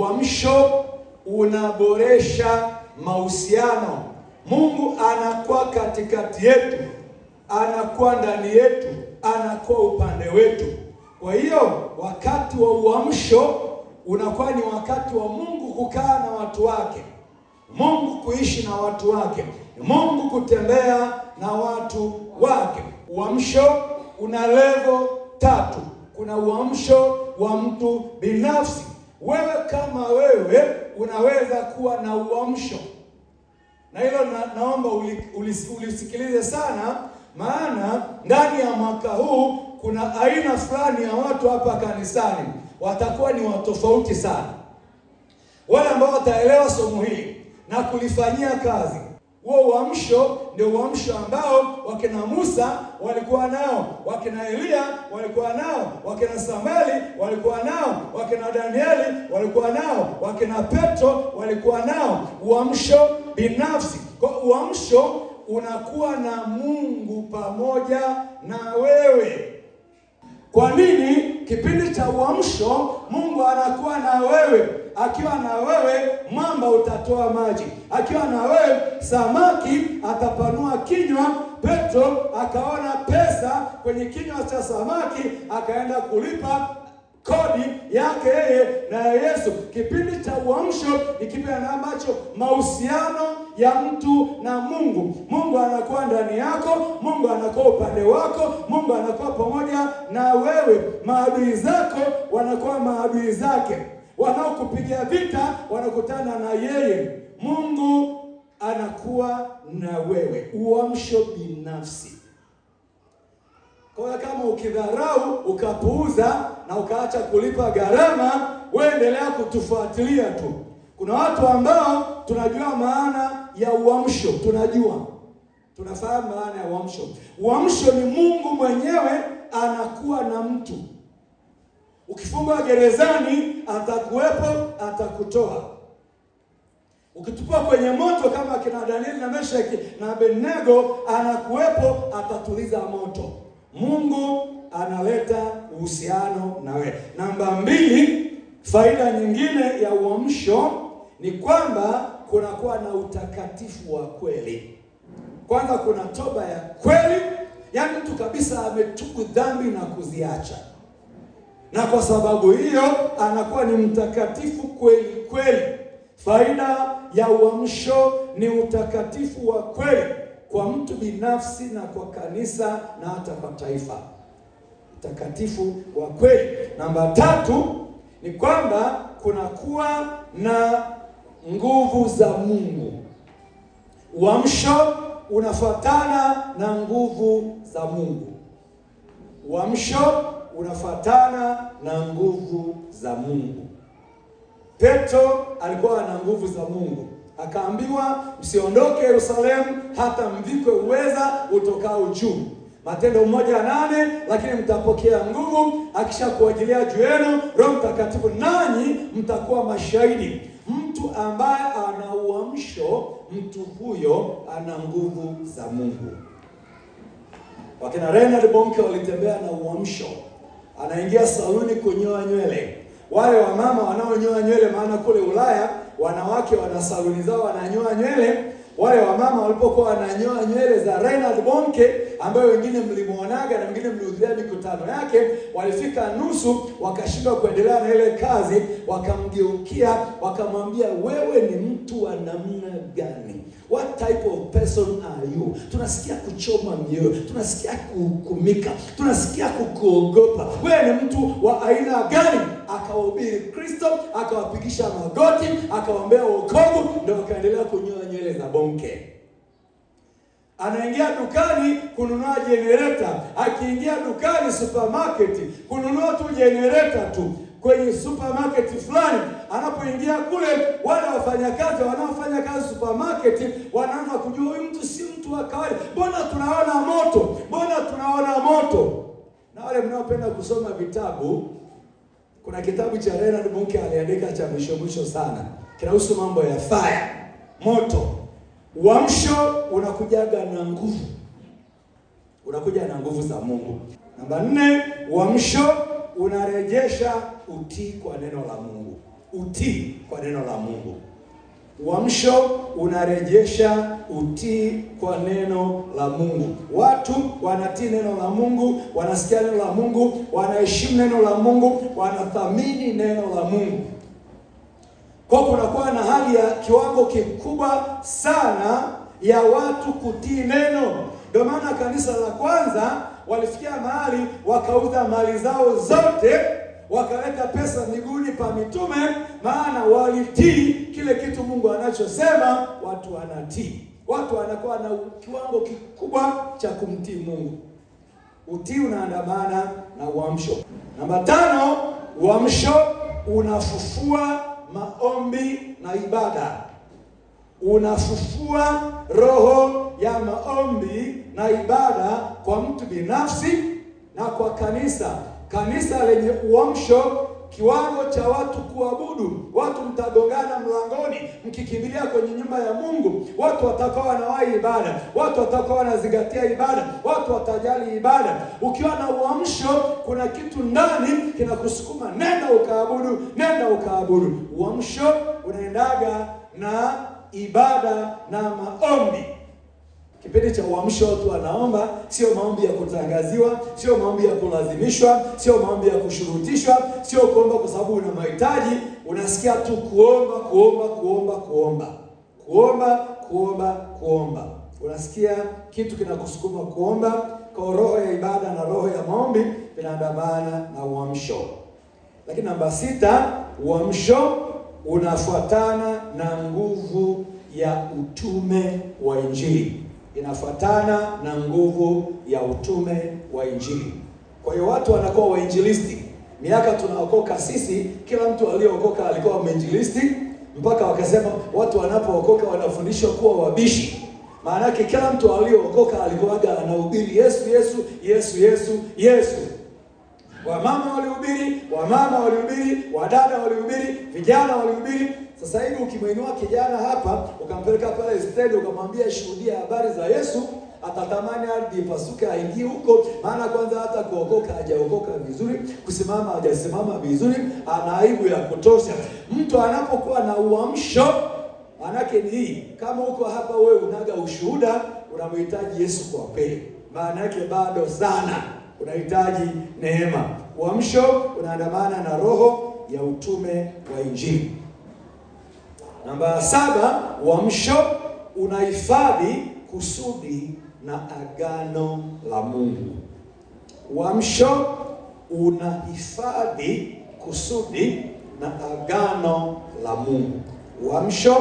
Uamsho unaboresha mahusiano. Mungu anakuwa katikati yetu, anakuwa ndani yetu, anakuwa upande wetu. Kwa hiyo wakati wa uamsho unakuwa ni wakati wa Mungu kukaa na watu wake, Mungu kuishi na watu wake, Mungu kutembea na watu wake. Uamsho una level 3. Kuna uamsho wa mtu binafsi. Wewe kama wewe unaweza kuwa na uamsho, na hilo naomba ulisikilize sana, maana ndani ya mwaka huu kuna aina fulani ya watu hapa kanisani watakuwa ni watofauti sana. Wale ambao wataelewa somo hili na kulifanyia kazi. Huo uamsho ndio uamsho ambao wakina Musa walikuwa nao, wakina Elia walikuwa nao, wakina Samueli walikuwa nao, wakina Danieli walikuwa nao, wakina Petro walikuwa nao. Uamsho binafsi. Kwa uamsho unakuwa na Mungu pamoja na wewe. Kwa nini kipindi cha uamsho Mungu anakuwa na wewe? Akiwa na wewe mwamba utatoa maji, akiwa na wewe samaki atapanua kinywa. Petro akaona pesa kwenye kinywa cha samaki, akaenda kulipa kodi yake yeye na Yesu. Kipindi cha uamsho ni kipindi ambacho mahusiano ya mtu na Mungu. Mungu anakuwa ndani yako, Mungu anakuwa upande wako, Mungu anakuwa pamoja na wewe. Maadui zako wanakuwa maadui zake, wanaokupigia vita wanakutana na yeye. Mungu anakuwa na wewe. Uamsho binafsi. Kwa hiyo kama ukidharau, ukapuuza na ukaacha kulipa gharama, wewe endelea kutufuatilia tu. Kuna watu ambao tunajua maana ya uamsho, tunafahamu maana ya uamsho. Uamsho ni Mungu mwenyewe anakuwa na mtu. Ukifungwa gerezani atakuwepo, atakutoa. Ukitupwa kwenye moto kama kina Danieli na Meshaki na Abednego, anakuwepo, atatuliza moto. Mungu analeta uhusiano na wewe. Namba 2, faida nyingine ya uamsho ni kwamba kunakuwa na utakatifu wa kweli. Kwanza kuna toba ya kweli, yaani mtu kabisa ametubu dhambi na kuziacha. Na kwa sababu hiyo anakuwa ni mtakatifu kweli kweli. Faida ya uamsho ni utakatifu wa kweli kwa mtu binafsi na kwa kanisa na hata kwa taifa. Utakatifu wa kweli. Namba 3 ni kwamba kunakuwa na nguvu za Mungu. Uamsho unafuatana na nguvu za Mungu. Uamsho unafuatana na nguvu za Mungu. Petro alikuwa na nguvu za Mungu. Akaambiwa msiondoke Yerusalemu hata mvikwe uweza utokao juu. Matendo 1:8, lakini mtapokea nguvu akishakuajilia juu yenu Roho Mtakatifu, nanyi mtakuwa mashahidi. Mtu ambaye ana uamsho, mtu huyo ana nguvu za Mungu. Wakina Reinhard Bonnke walitembea na uamsho. Anaingia saluni kunyoa nywele. Wale wamama wanaonyoa nywele, maana kule Ulaya wanawake wana saluni zao wananyoa nywele. Wale wamama walipokuwa wananyoa nywele za Reinhard Bonnke, ambayo wengine mlimuonaga na wengine mlihudhuria mikutano yake, walifika nusu wakashindwa kuendelea na ile kazi, wakamgeukia wakamwambia, wewe ni mtu wa namna gani? What type of person are you? Tunasikia kuchoma mioyo, tunasikia kuhukumika, tunasikia kukuogopa. Wewe ni mtu wa aina gani? Akawahubiri Kristo, akawapigisha magoti, akawaombea wokovu, ndio akaendelea kunyoa nywele za Bonnke. Anaingia dukani kununua generator, akiingia dukani supermarket kununua tu generator tu. Kwenye supermarket fulani anapoingia kule, wale wafanyakazi wanaofanya kazi supermarket wanaanza kujua huyu mtu si mtu wa kawaida. Mbona tunaona moto? Mbona tunaona moto? Na wale mnaopenda kusoma vitabu, kuna kitabu cha Reinhard Bonnke aliandika cha mwisho sana. Kinahusu mambo ya fire, moto. Uamsho unakujaga na nguvu. Unakuja na nguvu za Mungu. Namba 4, uamsho unarejesha utii kwa neno la Mungu. utii kwa neno la Mungu. Uamsho unarejesha utii kwa neno la Mungu. Watu wanatii neno la Mungu, wanasikia neno la Mungu, wanaheshimu neno la Mungu, wanathamini neno la Mungu. Kwa kunakuwa na hali ya kiwango kikubwa sana ya watu kutii neno. Ndio maana kanisa la kwanza walifikia mahali wakauza mali zao zote, wakaleta pesa miguuni pa mitume, maana walitii kile kitu Mungu anachosema. Watu wanatii, watu wanakuwa na kiwango kikubwa cha kumtii Mungu. Utii unaandamana na uamsho. Namba 5, uamsho unafufua maombi na ibada. Unafufua roho ya maombi na ibada kwa mtu binafsi na kwa kanisa. Kanisa lenye uamsho, kiwango cha watu kuabudu. Watu mtagongana mlangoni mkikimbilia kwenye nyumba ya Mungu. Watu watakao wanawahi ibada, watu watakao wanazingatia ibada, watu watajali ibada. Ukiwa na uamsho, kuna kitu ndani kinakusukuma, nenda ukaabudu, nenda ukaabudu. Uamsho unaendaga na ibada na maombi. Kipindi cha uamsho watu wanaomba, sio maombi ya kutangaziwa, sio maombi ya kulazimishwa, sio maombi ya kushurutishwa, sio kuomba kwa sababu una mahitaji. Unasikia tu kuomba, kuomba, kuomba, kuomba, kuomba, kuomba, kuomba. Unasikia kitu kinakusukuma kuomba. Kwa roho ya ibada na roho ya maombi vinaandamana na uamsho. Lakini namba 6, uamsho unafuatana na nguvu ya utume wa Injili. Inafuatana na nguvu ya utume wa Injili. Kwa hiyo watu wanakuwa wainjilisti. Miaka tunaokoka sisi, kila mtu aliyeokoka alikuwa mwinjilisti, mpaka wakasema watu wanapookoka wanafundishwa kuwa wabishi. Maana yake kila mtu aliyeokoka alikuwa anahubiri Yesu, Yesu, Yesu, Yesu, Yesu. Wamama walihubiri, wadada walihubiri, vijana walihubiri. Sasa hivi ukimwinua kijana hapa, ukampeleka pale stendi, ukamwambia shuhudia habari za Yesu, atatamani ardhi ipasuke aingie huko. Maana kwanza hata kuokoka hajaokoka vizuri, kusimama hajasimama vizuri, ana aibu ya kutosha. Mtu anapokuwa na uamsho, manake ni hii, kama uko hapa wewe unaga ushuhuda, unamhitaji Yesu kwa kweli, maana yake bado sana unahitaji neema. Uamsho unaandamana na roho ya utume wa Injili. Namba 7, uamsho unahifadhi kusudi na agano la Mungu. Uamsho unahifadhi kusudi na agano la Mungu. Uamsho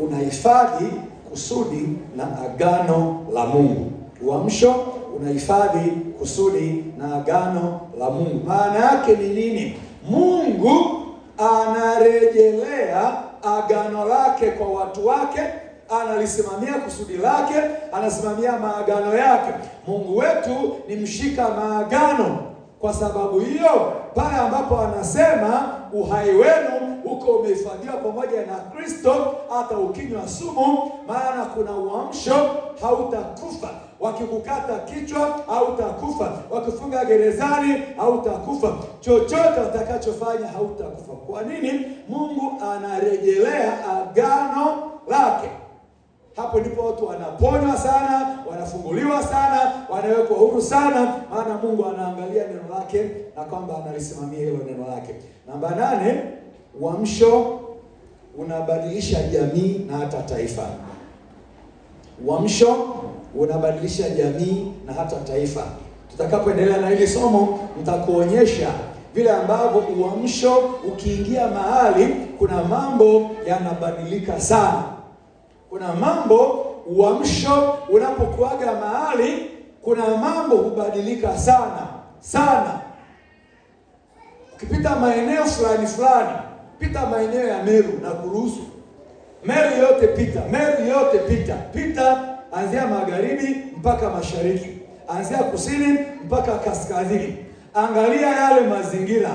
unahifadhi kusudi na agano la Mungu. Uamsho unahifadhi kusudi na agano la Mungu. Maana yake ni nini? Mungu anarejelea agano lake kwa watu wake, analisimamia kusudi lake, anasimamia maagano yake. Mungu wetu ni mshika maagano. Kwa sababu hiyo, pale ambapo anasema uhai wenu uko umehifadhiwa pamoja na Kristo hata ukinywa sumu, maana kuna uamsho, hautakufa. Wakikukata kichwa hautakufa, wakifunga gerezani hautakufa, chochote watakachofanya hautakufa. Kwa nini? Mungu anarejelea agano lake. Hapo ndipo watu wanaponywa sana, wanafunguliwa sana, wanawekwa huru sana, maana Mungu anaangalia neno lake na kwamba analisimamia hilo neno lake. Namba 8, uamsho unabadilisha jamii na hata taifa. Uamsho unabadilisha jamii na hata taifa. Tutakapoendelea na hili somo, nitakuonyesha vile ambavyo uamsho ukiingia mahali, kuna mambo yanabadilika sana. Kuna mambo, uamsho unapokuaga mahali, kuna mambo hubadilika sana sana. Ukipita maeneo fulani, pita maeneo ya Meru na kuruhusu Meru yote pita, anzia magharibi mpaka mashariki, anzia kusini mpaka kaskazini. Angalia yale mazingira,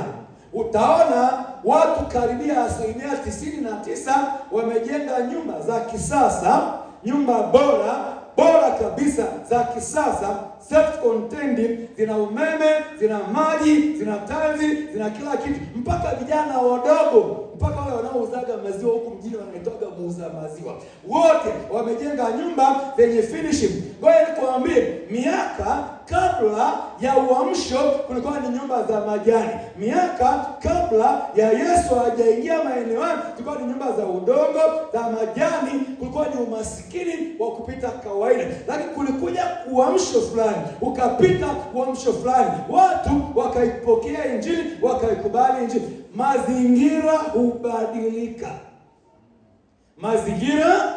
utaona watu karibia 99% wamejenga nyumba za kisasa, nyumba bora, bora kabisa za kisasa, self contained, zina umeme, zina maji, zina tiles, zina kila kitu, mpaka vijana wadogo, mpaka wale wanaouzaga maziwa huku mjini wanaitoga muuza maziwa, wote wamejenga nyumba zenye finishing. Ngoja nikwambie, miaka kabla ya uamsho kulikuwa ni nyumba za majani. Miaka kabla ya Yesu hajaingia maeneo hayo kulikuwa ni nyumba za udongo, za majani, kulikuwa ni umasikini wa kupita kawaida. Lakini kulikuja uamsho fulani, ukapita uamsho fulani, watu wakaipokea Injili, wakaikubali Injili. Mazingira hubadilika. Mazingira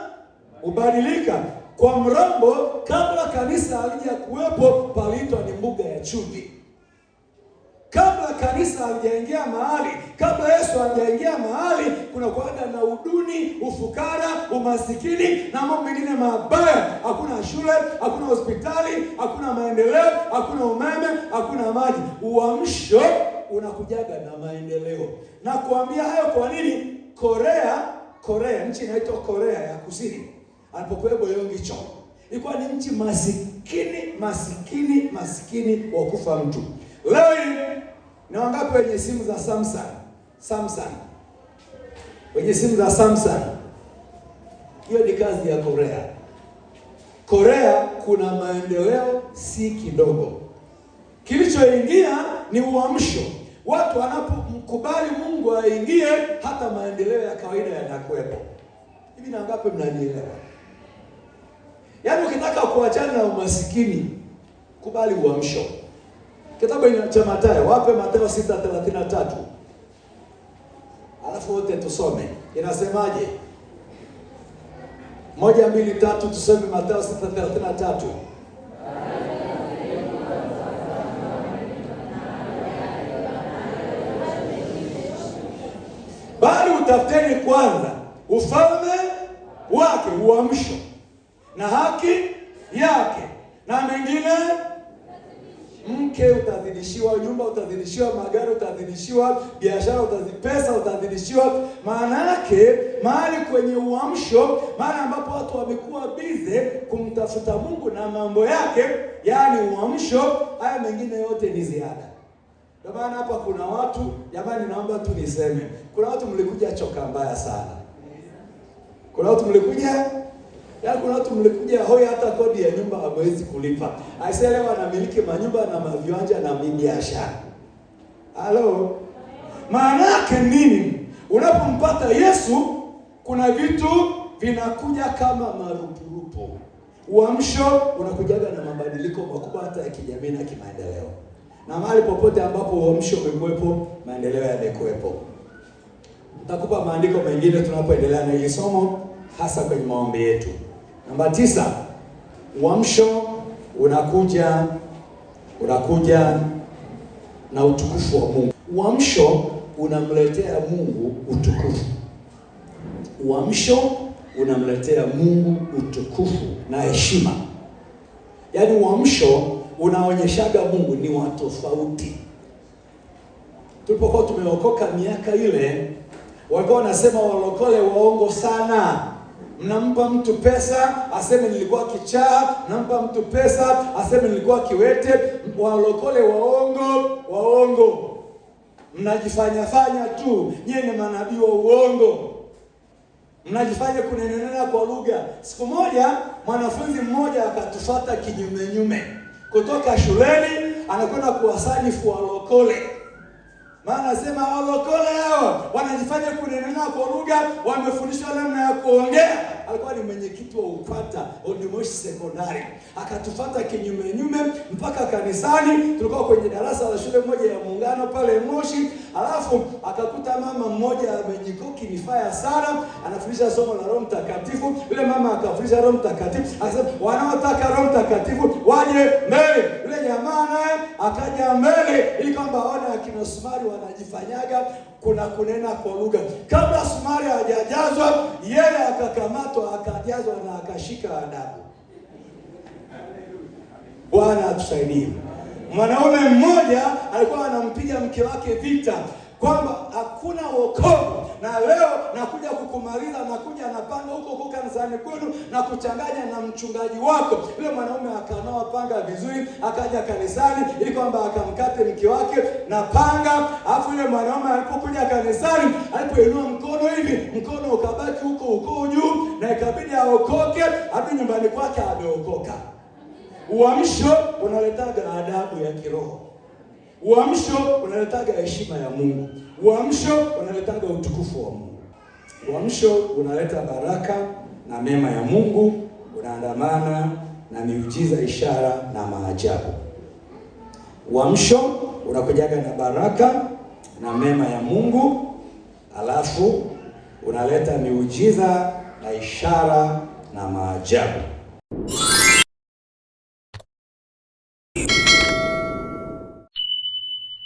hubadilika. Kwa Mrombo, kabla kanisa halija kuwepo, paliitwa ni mbuga ya chumvi. Kabla kanisa halijaingia mahali, kabla Yesu hajaingia mahali, kuna kuwaga na uduni, ufukara, umasikini na mambo mengine mabaya. Hakuna shule, hakuna hospitali, hakuna maendeleo, hakuna umeme, hakuna maji. Uamsho unakujaga na maendeleo. Na kuambia hayo kwa nini? Korea, nchi inaitwa Korea ya Kusini, alipokuwepo Yonggi-cho, ilikuwa ni nchi masikini wa kufa mtu. Leo hii ni wangapi wenye simu za Samsung? Wenye simu za Samsung. Hiyo ni kazi ya Korea. Korea kuna maendeleo si kidogo. Kilichoingia ni uamsho. Watu wanapomkubali Mungu aingie, hata maendeleo ya kawaida yanakuwepo. Hivi na wangapi mnanielewa? Yaani ukitaka kuachana na umasikini, kubali uamsho. Kitabu cha Mathayo, wape Mathayo 6:33. Alafu wote tusome. Inasemaje? 1, 2, 3 tusome Mathayo 6:33. Bali utafuteni kwanza ufalme wake, uamsho, na haki yake, na mengine mke utazidishiwa, nyumba utazidishiwa, magari utazidishiwa, biashara pesa utazidishiwa. Maana yake mahali kwenye uamsho, mahali ambapo watu wamekuwa bize kumtafuta Mungu na mambo yake, yaani uamsho, haya mengine yote ni ziada. Ndio maana hapa kuna watu, jamani, naomba tu niseme, kuna watu mlikuja choka mbaya sana. Kuna watu mlikuja hoi, hata kodi ya nyumba hawezi kulipa. Aiselewa anamiliki manyumba na maviwanja na biashara. Halo. Maana yake nini? Unapompata Yesu, kuna vitu vinakuja kama marupurupu. Uamsho unakujaga na mabadiliko makubwa hata ya kijamii na kimaendeleo. Na mahali popote ambapo uamsho umekuwepo, maendeleo yamekuwepo. Nitakupa maandiko mengine tunapoendelea na hili somo, hasa kwenye maombi yetu. Namba 9, uamsho unakuja na utukufu wa Mungu. Uamsho unamletea Mungu utukufu. Uamsho unamletea Mungu utukufu na heshima. Yaani uamsho unaonyeshaga Mungu ni wa tofauti. Tulipokuwa tumeokoka miaka ile, walikuwa wanasema walokole waongo sana. Mnampa mtu pesa aseme nilikuwa kichaa, mnampa mtu pesa aseme nilikuwa kiwete. Walokole waongo. Mnajifanya tu, nyie ni manabii wa uongo. Mnajifanya kunenena kwa lugha. Siku moja mwanafunzi mmoja akatufuata kinyume kutoka shuleni, anakwenda kuwasanifu walokole. Maana nasema walokole hao wanajifanya kunenena kwa lugha, wamefundishwa namna ya kuongea. Alikuwa ni mwenyekiti wa UPATA Moshi Sekondari. Akatufuata kinyume mpaka kanisani. Tulikuwa kwenye darasa la shule moja ya Muungano pale Moshi. Alafu akakuta mama mmoja amenyikoki ni faya sana, anafundisha somo la Roho Mtakatifu. Yule mama akafundisha Roho Mtakatifu. Akasema wanaotaka Roho Mtakatifu waje mbele. Yule jamaa naye akaja mbele ili kwamba aone akina Sumari wanajifanyaga kuna kunena kwa lugha. Kabla Sumari hajajazwa, yeye akakamatwa, akajazwa na akashika adabu. Bwana atusaidie. Mwanaume mmoja alikuwa anampiga mke wake vita. kwamba hakuna wokovu, na leo nakuja kukumaliza, nakuja napanga huko kanisani kwenu na kuchanganya na mchungaji wako. Yule mwanaume akanoa panga vizuri, akaja kanisani ili kwamba akamkate mke wake na panga. Alafu yule mwanaume alipokuja kanisani, alipoinua mkono hivi, mkono ukabaki huko juu, na ikabidi aokoke hadi nyumbani kwake ameokoka. Uamsho unaletaga adabu ya kiroho. Uamsho unaletaga heshima ya Mungu. Uamsho unaletaga utukufu wa Mungu. Uamsho unaleta baraka na mema ya Mungu, unaandamana na miujiza, ishara na maajabu. Uamsho unakujaga na baraka na mema ya Mungu, alafu unaleta miujiza na ishara na maajabu.